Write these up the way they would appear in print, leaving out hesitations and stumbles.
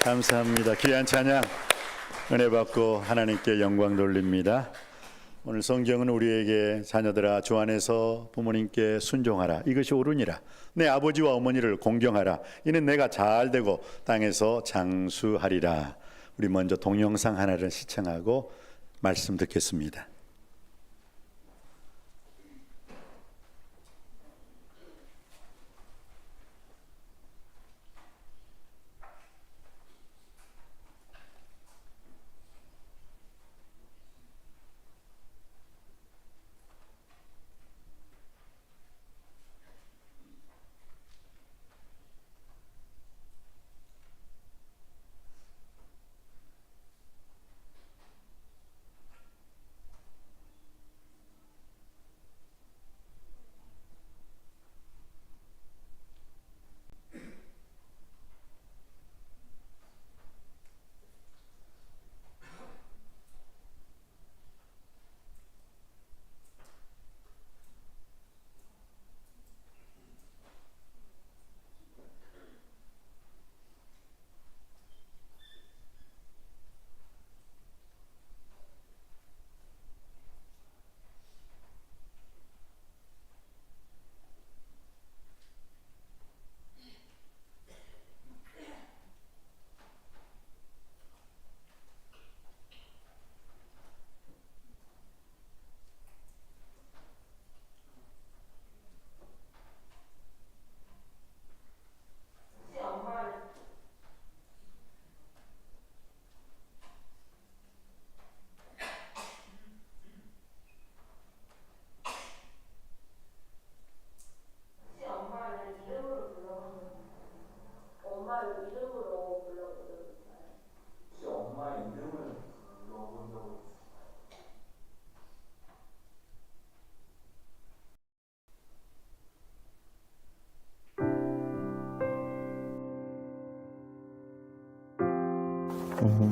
감사합니다. 귀한 찬양 은혜 받고 하나님께 영광 돌립니다. 오늘 성경은 우리에게 자녀들아 주 안에서 부모님께 순종하라 이것이 옳으니라 내 아버지와 어머니를 공경하라 이는 내가 잘되고 땅에서 장수하리라. 우리 먼저 동영상 하나를 시청하고 말씀 듣겠습니다.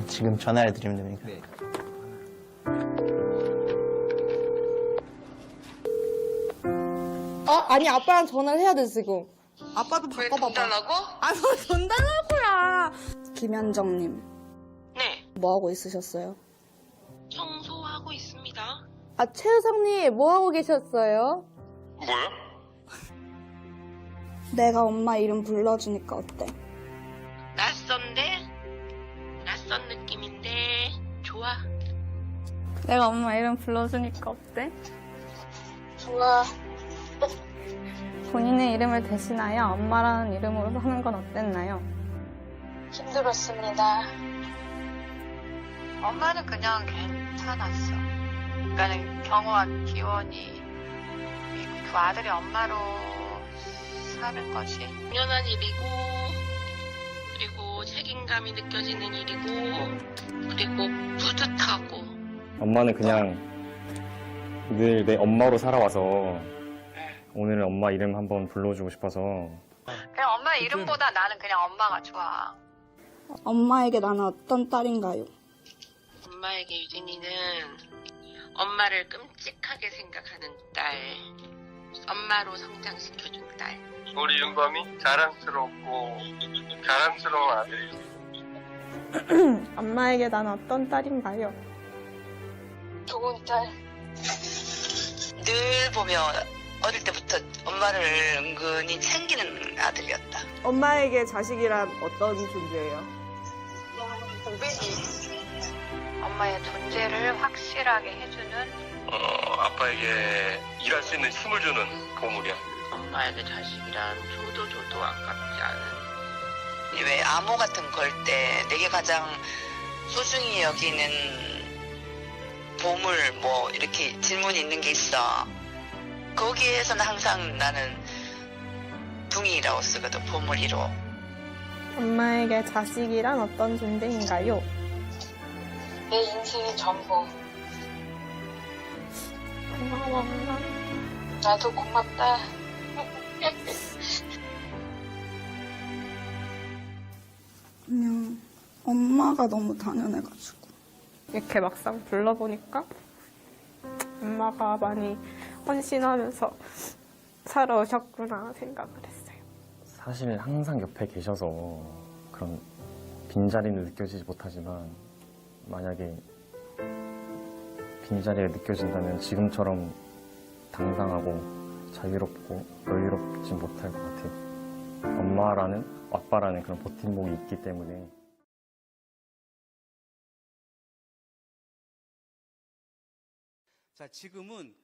지금 전화를 드리면 됩니까? 네. 아니 아빠랑 전화를 해야 돼 지금. 아빠도 왜 바꿔봐봐. 돈 달라고? 돈 달라고야. 김현정님 네, 뭐 하고 있으셨어요? 청소하고 있습니다. 최 회장님 뭐 하고 계셨어요? 뭐야? 내가 엄마 이름 불러주니까 어때? 낯선데? 낯선 느낌인데 좋아. 내가 엄마 이름 불러주니까 어때? 좋아. 본인의 이름을 대신하여 엄마라는 이름으로 하는 건 어땠나요? 힘들었습니다. 엄마는 그냥 괜찮았어. 그러니까는 경호와 기원이 그 아들이 엄마로 사는 것이 당연한 일이고, 그리고 책임감이 느껴지는 일이고, 그리고 뿌듯하고. 엄마는 그냥 늘 내 엄마로 살아와서 오늘은 엄마 이름 한번 불러주고 싶어서. 그냥 엄마 이름보다 나는 그냥 엄마가 좋아. 엄마에게 나는 어떤 딸인가요? 엄마에게 유진이는 엄마를 끔찍하게 생각하는 딸, 엄마로 성장시켜준 딸. 우리 윤범이 자랑스럽고 자랑스러운 아들이에요. 엄마에게 난 어떤 딸인가요? 좋은 딸. 늘 보면 어릴 때부터 엄마를 은근히 챙기는 아들이었다. 엄마에게 자식이란 어떤 존재예요? 고백이 엄마의 존재를 확실하게 해주는, 아빠에게 일할 수 있는 힘을 주는 보물이야. 엄마에게 자식이란 줘도 아깝지 않은. 왜 암호 같은 걸 때 내게 가장 소중히 여기는 보물 뭐 이렇게 질문이 있는 게 있어. 거기에서는 항상 나는 둥이라고 쓰거든. 보물 1호. 엄마에게 자식이란 어떤 존재인가요? 내 인생의 전부. 고마워 엄마. 나도 고맙다. 그냥 엄마가 너무 당연해가지고. 이렇게 막상 불러보니까 엄마가 많이 헌신하면서 살아오셨구나 생각을 했어요. 사실 항상 옆에 계셔서 그런 빈자리는 느껴지지 못하지만 만약에 빈자리가 느껴진다면 지금처럼 당당하고 자유롭고 여유롭지 못할 것 같아요. 엄마라는, 아빠라는 그런 버팀목이 있기 때문에. 자, 지금은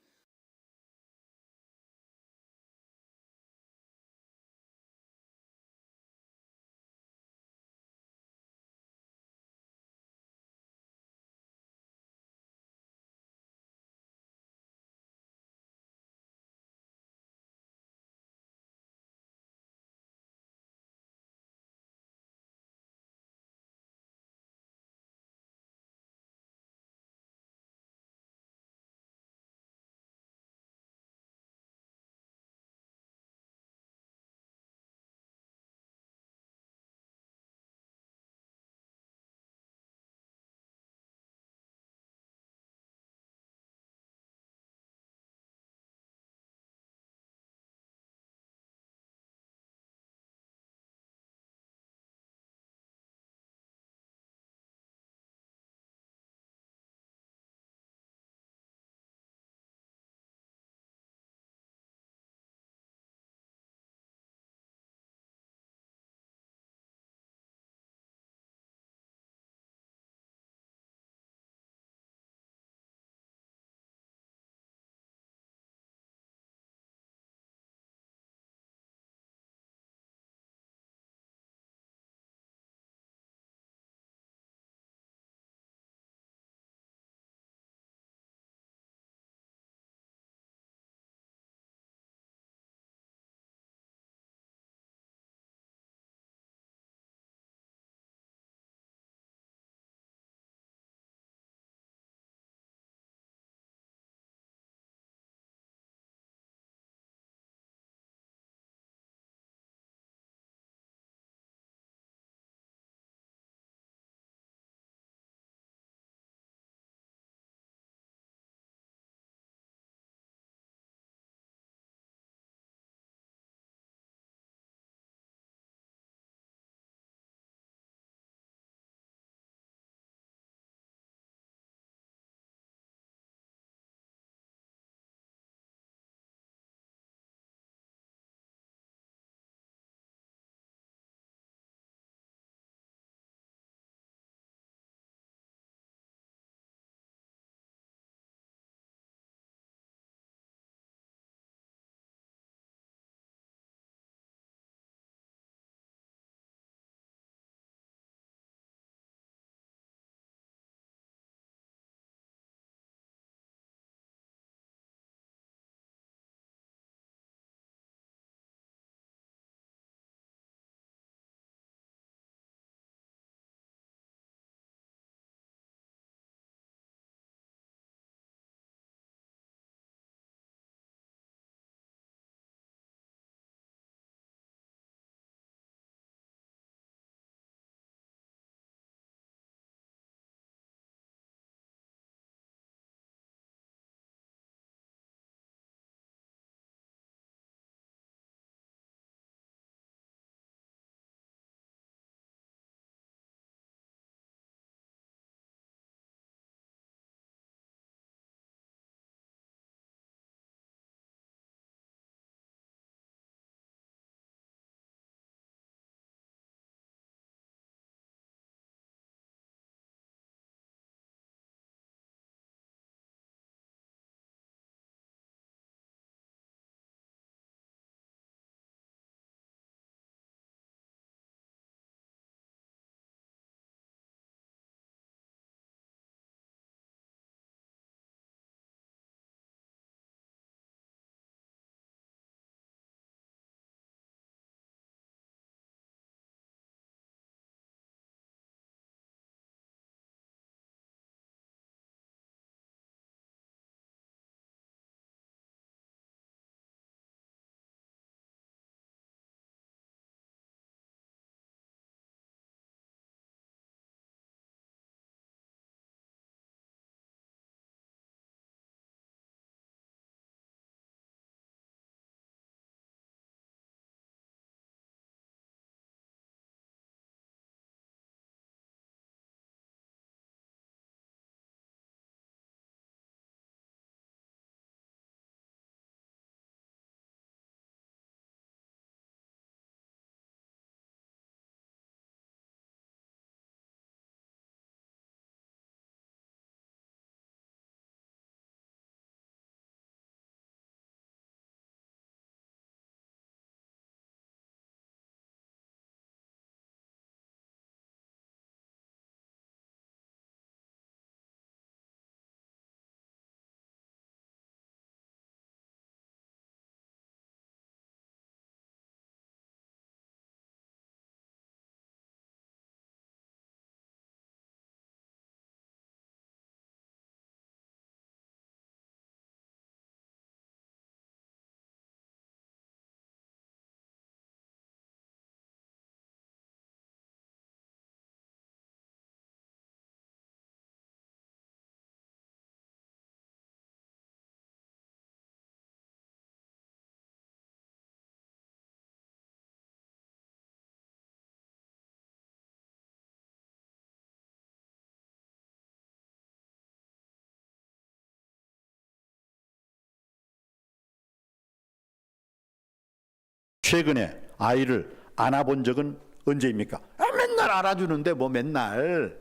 최근에 아이를 안아본 적은 언제입니까? 맨날 안아주는데 뭐 맨날.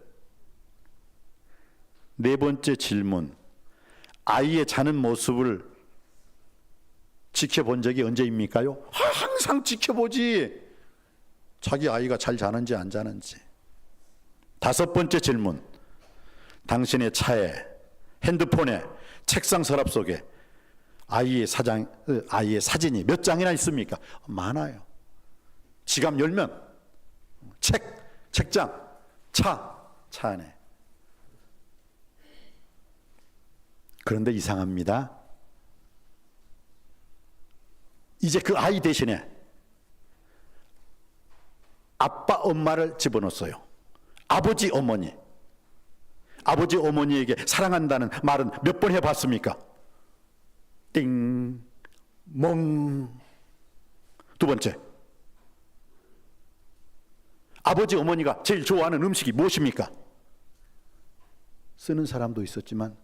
네 번째 질문. 아이의 자는 모습을 지켜본 적이 언제입니까요? 항상 지켜보지. 자기 아이가 잘 자는지 안 자는지. 다섯 번째 질문. 당신의 차에, 핸드폰에, 책상 서랍 속에 아이의 사진이 몇 장이나 있습니까? 많아요. 지갑 열면 책장, 차 안에. 그런데 이상합니다. 이제 그 아이 대신에 아빠, 엄마를 집어넣었어요. 아버지, 어머니. 아버지, 어머니에게 사랑한다는 말은 몇 번 해봤습니까? 띵, 멍. 두 번째. 아버지, 어머니가 제일 좋아하는 음식이 무엇입니까? 쓰는 사람도 있었지만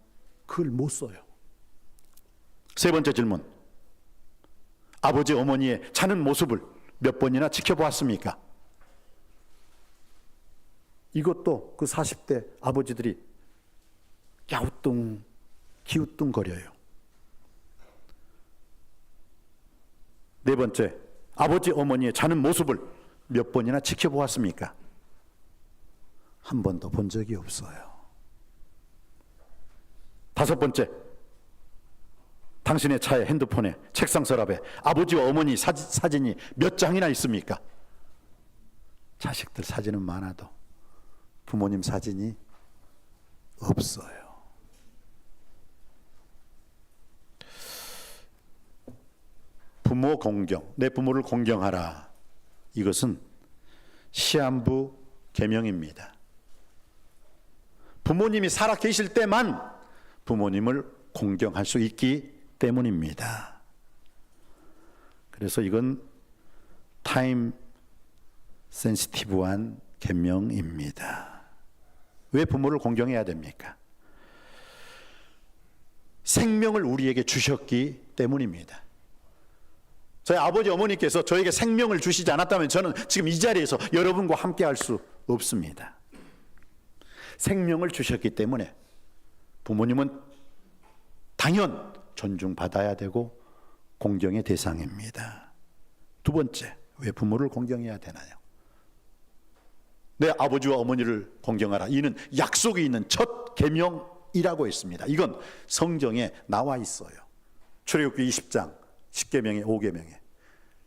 그걸 못 써요. 세 번째 질문. 아버지, 어머니의 자는 모습을 몇 번이나 지켜보았습니까? 이것도 그 40대 아버지들이 갸우뚱, 기우뚱거려요. 네 번째, 아버지, 어머니의 자는 모습을 몇 번이나 지켜보았습니까? 한 번도 본 적이 없어요. 다섯 번째, 당신의 차에, 핸드폰에, 책상 서랍에 아버지와 어머니 사진이 몇 장이나 있습니까? 자식들 사진은 많아도 부모님 사진이 없어요. 부모 공경, 내 부모를 공경하라. 이것은 시한부 계명입니다. 부모님이 살아 계실 때만 부모님을 공경할 수 있기 때문입니다. 그래서 이건 타임 센시티브한 계명입니다. 왜 부모를 공경해야 됩니까? 생명을 우리에게 주셨기 때문입니다. 저희 아버지 어머니께서 저에게 생명을 주시지 않았다면 저는 지금 이 자리에서 여러분과 함께 할 수 없습니다. 생명을 주셨기 때문에 부모님은 당연 존중받아야 되고 공경의 대상입니다. 두 번째, 왜 부모를 공경해야 되나요? 내 아버지와 어머니를 공경하라. 이는 약속이 있는 첫 계명이라고 했습니다. 이건 성경에 나와 있어요. 출애굽기 20장 10계명에 5계명에,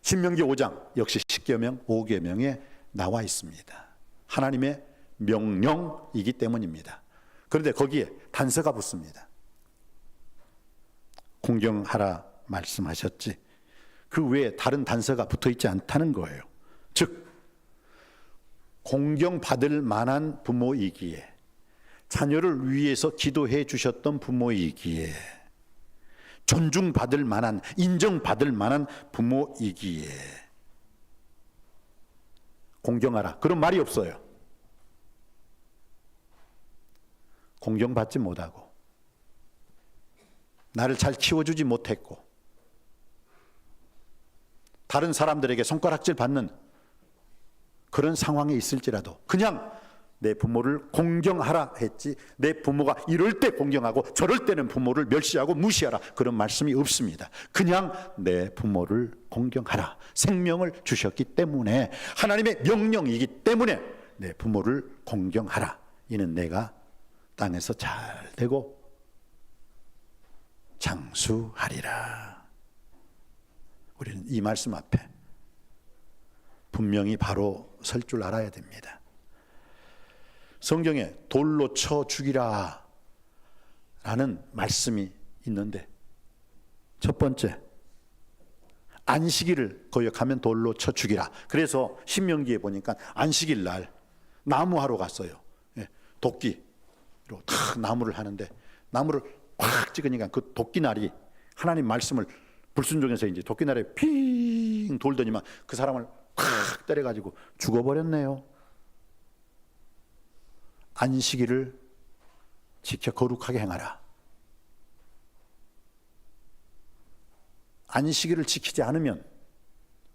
신명기 5장 역시 10계명 5계명에 나와 있습니다. 하나님의 명령이기 때문입니다. 그런데 거기에 단서가 붙습니다. 공경하라 말씀하셨지 그 외에 다른 단서가 붙어 있지 않다는 거예요. 즉 공경받을 만한 부모이기에, 자녀를 위해서 기도해 주셨던 부모이기에, 존중받을 만한, 인정받을 만한 부모이기에 공경하라. 그런 말이 없어요. 공경받지 못하고 나를 잘 키워주지 못했고 다른 사람들에게 손가락질 받는 그런 상황에 있을지라도 그냥 내 부모를 공경하라 했지, 내 부모가 이럴 때 공경하고 저럴 때는 부모를 멸시하고 무시하라 그런 말씀이 없습니다. 그냥 내 부모를 공경하라. 생명을 주셨기 때문에, 하나님의 명령이기 때문에 내 부모를 공경하라. 이는 내가 땅에서 잘 되고 장수하리라. 우리는 이 말씀 앞에 분명히 바로 설 줄 알아야 됩니다. 성경에 돌로 쳐 죽이라 라는 말씀이 있는데, 첫 번째, 안식일을 거역하면 돌로 쳐 죽이라. 그래서 신명기에 보니까 안식일 날 나무하러 갔어요. 도끼로 탁 나무를 하는데 나무를 팍 찍으니까 그 도끼날이 하나님 말씀을 불순종해서 이제 도끼날에 핑 돌더니만 그 사람을 팍 때려가지고 죽어버렸네요. 안식일을 지켜 거룩하게 행하라. 안식일을 지키지 않으면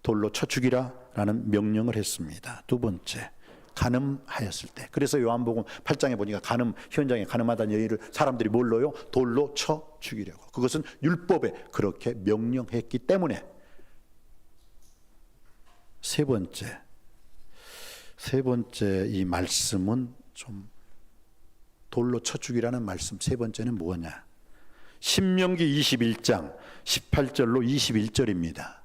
돌로 쳐 죽이라라는 명령을 했습니다. 두 번째, 간음하였을 때. 그래서 요한복음 8장에 보니까 간음, 현장에 간음하다는 여인을 사람들이 뭘로요? 돌로 쳐 죽이려고. 그것은 율법에 그렇게 명령했기 때문에. 세 번째 이 말씀은 좀 돌로 쳐 죽이라는 말씀. 세 번째는 뭐냐? 신명기 21장 18절로 21절입니다.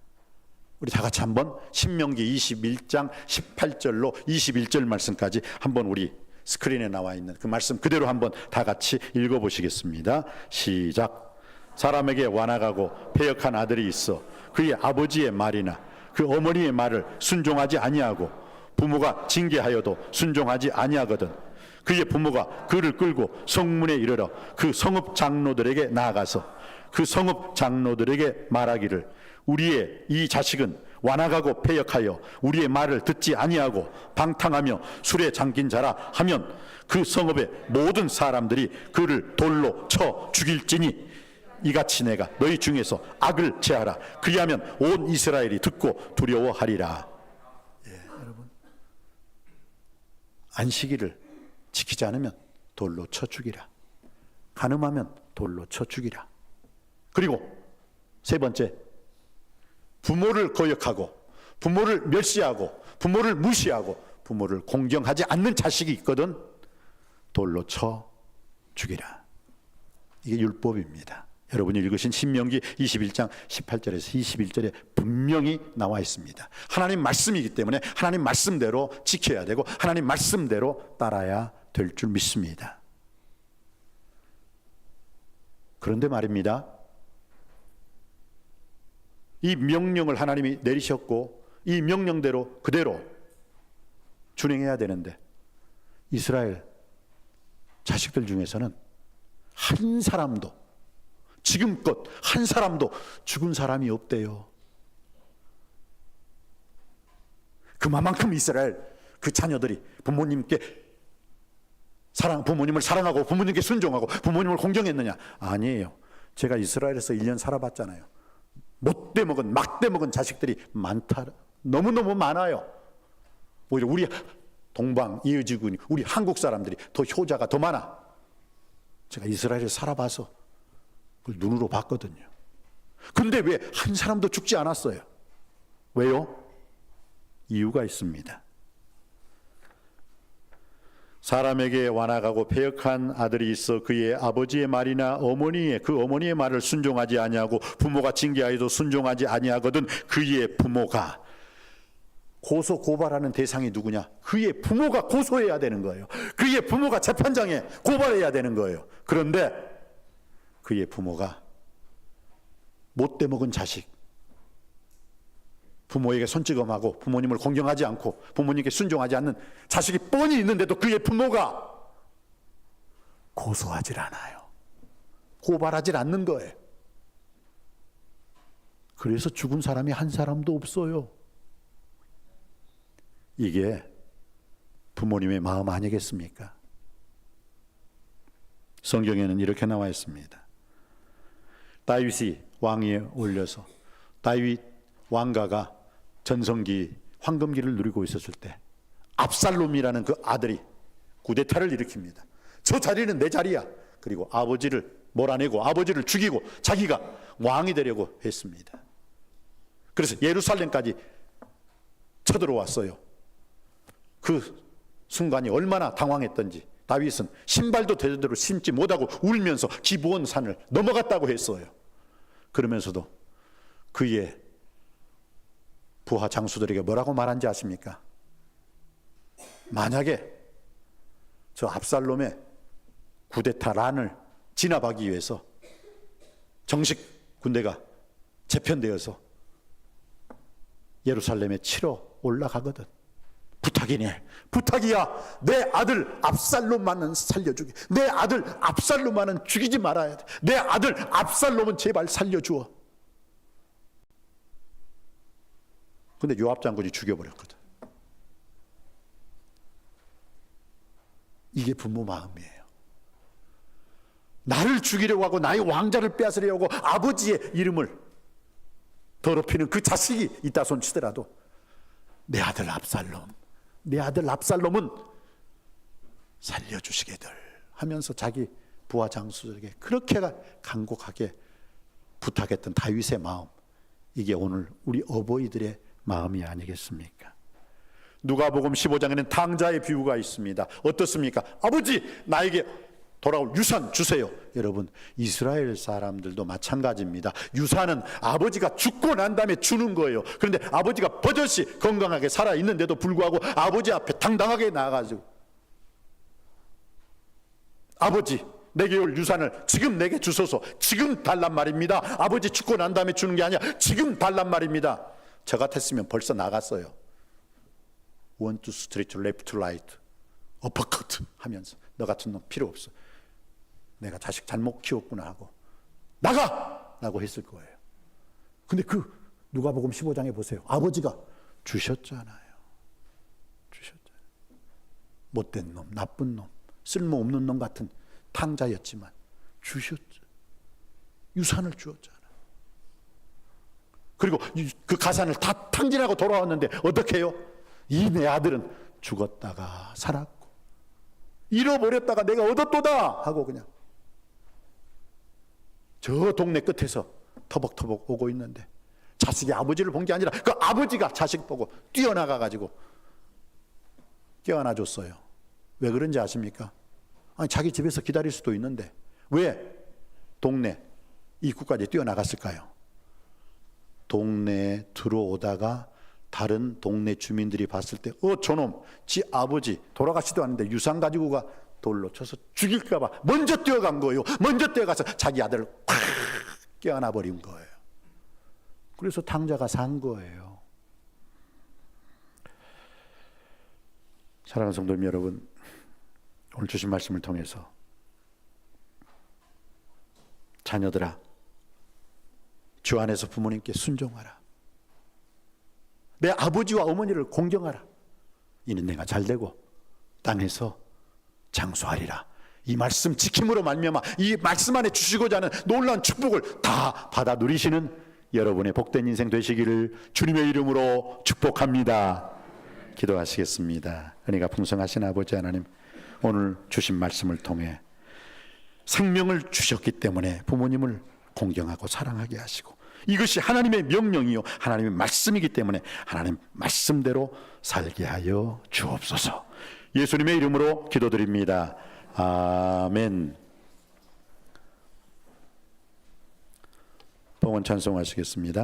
우리 다 같이 한번 신명기 21장 18절로 21절 말씀까지 한번 우리 스크린에 나와 있는 그 말씀 그대로 한번 다 같이 읽어보시겠습니다. 시작. 사람에게 완악하고 패역한 아들이 있어 그의 아버지의 말이나 그 어머니의 말을 순종하지 아니하고 부모가 징계하여도 순종하지 아니하거든 그의 부모가 그를 끌고 성문에 이르러 그 성읍 장로들에게 나아가서 그 성읍 장로들에게 말하기를 우리의 이 자식은 완악하고 패역하여 우리의 말을 듣지 아니하고 방탕하며 술에 잠긴 자라 하면 그 성읍의 모든 사람들이 그를 돌로 쳐 죽일지니 이같이 내가 너희 중에서 악을 제하라. 그리하면 온 이스라엘이 듣고 두려워하리라. 여러분, 안식일을 지키지 않으면 돌로 쳐 죽이라. 간음하면 돌로 쳐 죽이라. 그리고 세 번째, 부모를 거역하고 부모를 멸시하고 부모를 무시하고 부모를 공경하지 않는 자식이 있거든 돌로 쳐 죽이라. 이게 율법입니다. 여러분이 읽으신 신명기 21장 18절에서 21절에 분명히 나와 있습니다. 하나님 말씀이기 때문에 하나님 말씀대로 지켜야 되고 하나님 말씀대로 따라야 될 줄 믿습니다. 그런데 말입니다. 이 명령을 하나님이 내리셨고 이 명령대로 그대로 준행해야 되는데 이스라엘 자식들 중에서는 한 사람도 지금껏 한 사람도 죽은 사람이 없대요. 그만큼 이스라엘 그 자녀들이 부모님을 사랑하고 부모님께 순종하고 부모님을 공경했느냐? 아니에요. 제가 이스라엘에서 1년 살아봤잖아요. 못돼 먹은 막대 먹은 자식들이 많다. 너무너무 많아요. 오히려 우리 동방 이어지군 우리 한국 사람들이 더 효자가 더 많아. 제가 이스라엘에 살아봐서 그걸 눈으로 봤거든요. 근데 왜 한 사람도 죽지 않았어요? 왜요? 이유가 있습니다. 사람에게 완악하고 패역한 아들이 있어 그의 아버지의 말이나 그 어머니의 말을 순종하지 아니하고 부모가 징계하여도 순종하지 아니하거든 그의 부모가 고소 고발하는 대상이 누구냐? 그의 부모가 고소해야 되는 거예요. 그의 부모가 재판장에 고발해야 되는 거예요. 그런데 그의 부모가 못돼 먹은 자식, 부모에게 손찌검하고 부모님을 공경하지 않고 부모님께 순종하지 않는 자식이 뻔히 있는데도 그의 부모가 고소하질 않아요. 고발하질 않는 거예요. 그래서 죽은 사람이 한 사람도 없어요. 이게 부모님의 마음 아니겠습니까? 성경에는 이렇게 나와 있습니다. 다윗이 왕위에 올려서 다윗 왕가가 전성기 황금기를 누리고 있었을 때 압살롬이라는 그 아들이 쿠데타를 일으킵니다. 저 자리는 내 자리야. 그리고 아버지를 몰아내고 아버지를 죽이고 자기가 왕이 되려고 했습니다. 그래서 예루살렘까지 쳐들어왔어요. 그 순간이 얼마나 당황했던지 다윗은 신발도 제대로 신지 못하고 울면서 기브온 산을 넘어갔다고 했어요. 그러면서도 그의 부하 장수들에게 뭐라고 말한지 아십니까? 만약에 저 압살롬의 쿠데타란을 진압하기 위해서 정식 군대가 재편되어서 예루살렘에 치러 올라가거든. 부탁이야. 내 아들 압살롬만은 살려주게. 내 아들 압살롬만은 죽이지 말아야 돼. 내 아들 압살롬은 제발 살려주어. 근데 요압 장군이 죽여버렸거든. 이게 부모 마음이에요. 나를 죽이려고 하고 나의 왕자를 빼앗으려고 하고 아버지의 이름을 더럽히는 그 자식이 있다 손치더라도 내 아들 압살롬은 살려주시게들 하면서 자기 부하 장수들에게 그렇게 간곡하게 부탁했던 다윗의 마음, 이게 오늘 우리 어버이들의 마음이 아니겠습니까? 누가복음 15장에는 탕자의 비유가 있습니다. 어떻습니까? 아버지, 나에게 돌아올 유산 주세요. 여러분, 이스라엘 사람들도 마찬가지입니다. 유산은 아버지가 죽고 난 다음에 주는 거예요. 그런데 아버지가 버젓이 건강하게 살아있는데도 불구하고 아버지 앞에 당당하게 나아가지고, 아버지, 내게 올 유산을 지금 내게 주소서. 지금 달란 말입니다. 아버지 죽고 난 다음에 주는 게 아니라 지금 달란 말입니다. 저 같았으면 벌써 나갔어요. 원투 스트레이트 레프트 라이트 어퍼컷 하면서 너 같은 놈 필요 없어. 내가 자식 잘못 키웠구나 하고 나가! 라고 했을 거예요. 근데 그 누가복음 15장에 보세요. 아버지가 주셨잖아요. 못된 놈, 나쁜 놈, 쓸모없는 놈 같은 탕자였지만 주셨죠. 유산을 주었잖아요. 그리고 그 가산을 다 탕진하고 돌아왔는데 어떻게 해요? 이 내 아들은 죽었다가 살았고 잃어버렸다가 내가 얻었도다 하고 그냥 저 동네 끝에서 터벅터벅 오고 있는데 자식이 아버지를 본 게 아니라 그 아버지가 자식 보고 뛰어나가 가지고 껴안아 줬어요. 왜 그런지 아십니까? 아니, 자기 집에서 기다릴 수도 있는데 왜 동네 입구까지 뛰어나갔을까요? 동네에 들어오다가 다른 동네 주민들이 봤을 때 저놈 지 아버지 돌아가시도 않는데 유산 가지고 가 돌로 쳐서 죽일까 봐 먼저 뛰어간 거예요. 먼저 뛰어가서 자기 아들을 팍 껴안아 버린 거예요. 그래서 탕자가 산 거예요. 사랑하는 성도 여러분, 오늘 주신 말씀을 통해서 자녀들아, 주 안에서 부모님께 순종하라. 내 아버지와 어머니를 공경하라. 이는 내가 잘되고 땅에서 장수하리라. 이 말씀 지킴으로 말미암아 이 말씀 안에 주시고자 하는 놀라운 축복을 다 받아 누리시는 여러분의 복된 인생 되시기를 주님의 이름으로 축복합니다. 기도하시겠습니다. 은혜가 풍성하신 아버지 하나님, 오늘 주신 말씀을 통해 생명을 주셨기 때문에 부모님을 공경하고 사랑하게 하시고, 이것이 하나님의 명령이요 하나님의 말씀이기 때문에 하나님 말씀대로 살게 하여 주옵소서. 예수님의 이름으로 기도드립니다. 아멘. 봉헌 찬송하시겠습니다.